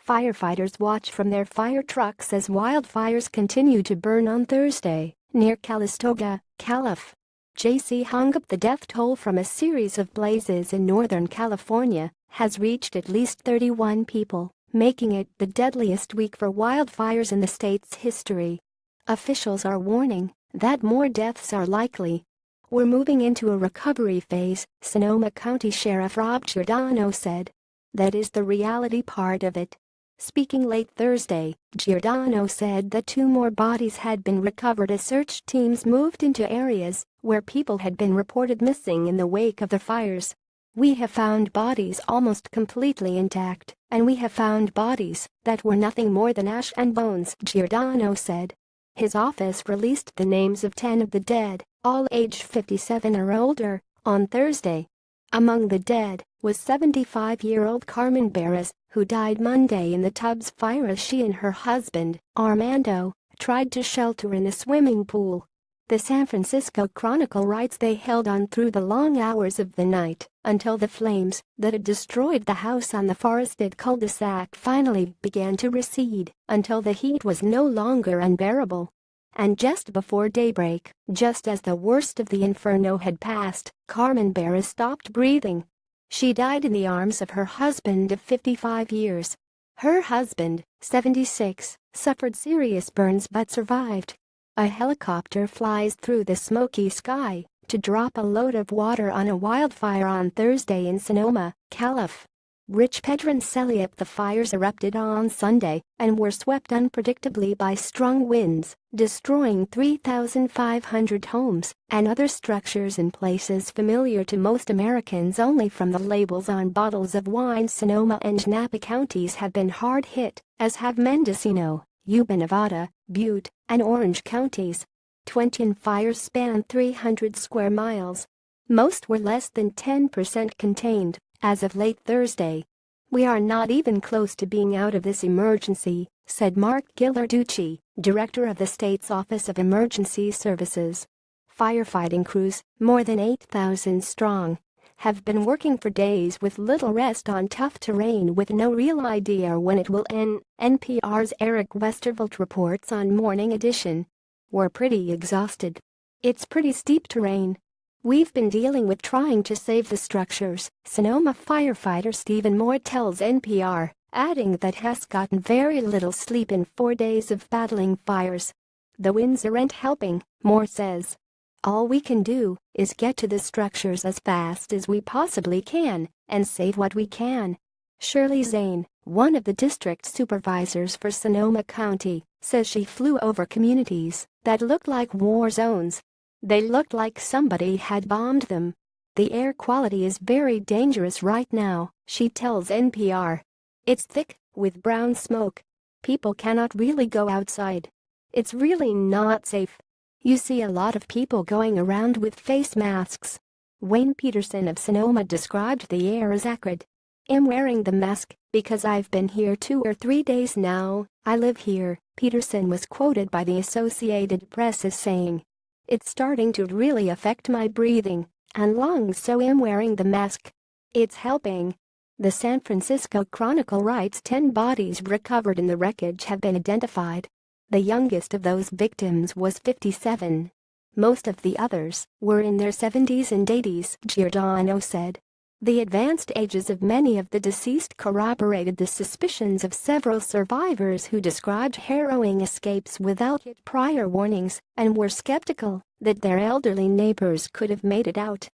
Firefighters watch from their fire trucks as wildfires continue to burn on Thursday near Calistoga, Calif. JC hung up. The death toll from a series of blazes in Northern California has reached at least 31 people, making it the deadliest week for wildfires in the state's history. Officials are warning that more deaths are likely. "We're moving into a recovery phase," Sonoma County Sheriff Rob Giordano said. "That is the reality part of it." Speaking late Thursday, Giordano said that 2 more bodies had been recovered as search teams moved into areas where people had been reported missing in the wake of the fires. "We have found bodies almost completely intact, and we have found bodies that were nothing more than ash and bones," Giordano said. His office released the names of 10 of the dead, all aged 57 or older, on Thursday. Among the dead was 75-year-old Carmen Barras, who died Monday in the Tubbs fire as she and her husband, Armando, tried to shelter in a swimming pool. The San Francisco Chronicle writes they held on through the long hours of the night until the flames that had destroyed the house on the forested cul-de-sac finally began to recede until the heat was no longer unbearable. And just before daybreak, just as the worst of the inferno had passed, Carmen Barras stopped breathing. She died in the arms of her husband of 55 years. Her husband, 76, suffered serious burns but survived. A helicopter flies through the smoky sky to drop a load of water on a wildfire on Thursday in Sonoma, Calif. Rich Pedroncelli. The fires erupted on Sunday and were swept unpredictably by strong winds, destroying 3,500 homes and other structures in places familiar to most Americans only from the labels on bottles of wine. Sonoma and Napa counties have been hard hit, as have Mendocino, Yuba, Nevada, Butte, and Orange counties. 20 fires span 300 square miles. Most were less than 10% contained as of late Thursday. "We are not even close to being out of this emergency," said Mark Ghilarducci, director of the state's Office of Emergency Services. Firefighting crews, more than 8,000 strong, have been working for days with little rest on tough terrain with no real idea when it will end, NPR's Eric Westervelt reports on Morning Edition. "We're pretty exhausted. It's pretty steep terrain. We've been dealing with trying to save the structures," Sonoma firefighter Stephen Moore tells NPR, adding that has gotten very little sleep in 4 days of battling fires. "The winds aren't helping," Moore says. "All we can do is get to the structures as fast as we possibly can and save what we can." Shirley Zane, one of the district supervisors for Sonoma County, says she flew over communities that looked like war zones. "They looked like somebody had bombed them. The air quality is very dangerous right now," she tells NPR. "It's thick with brown smoke. People cannot really go outside. It's really not safe. You see a lot of people going around with face masks." Wayne Peterson of Sonoma described the air as acrid. "I'm wearing the mask because I've been here 2 or 3 days now. I live here," Peterson was quoted by the Associated Press as saying. "It's starting to really affect my breathing and lungs, so I'm wearing the mask. It's helping." The San Francisco Chronicle writes 10 bodies recovered in the wreckage have been identified. The youngest of those victims was 57. Most of the others were in their 70s and 80s, Giordano said. The advanced ages of many of the deceased corroborated the suspicions of several survivors who described harrowing escapes without prior warnings and were skeptical that their elderly neighbors could have made it out.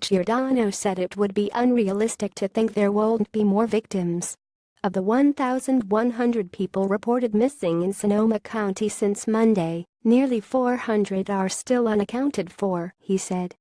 Giordano said it would be unrealistic to think there won't be more victims. Of the 1,100 people reported missing in Sonoma County since Monday, nearly 400 are still unaccounted for, he said.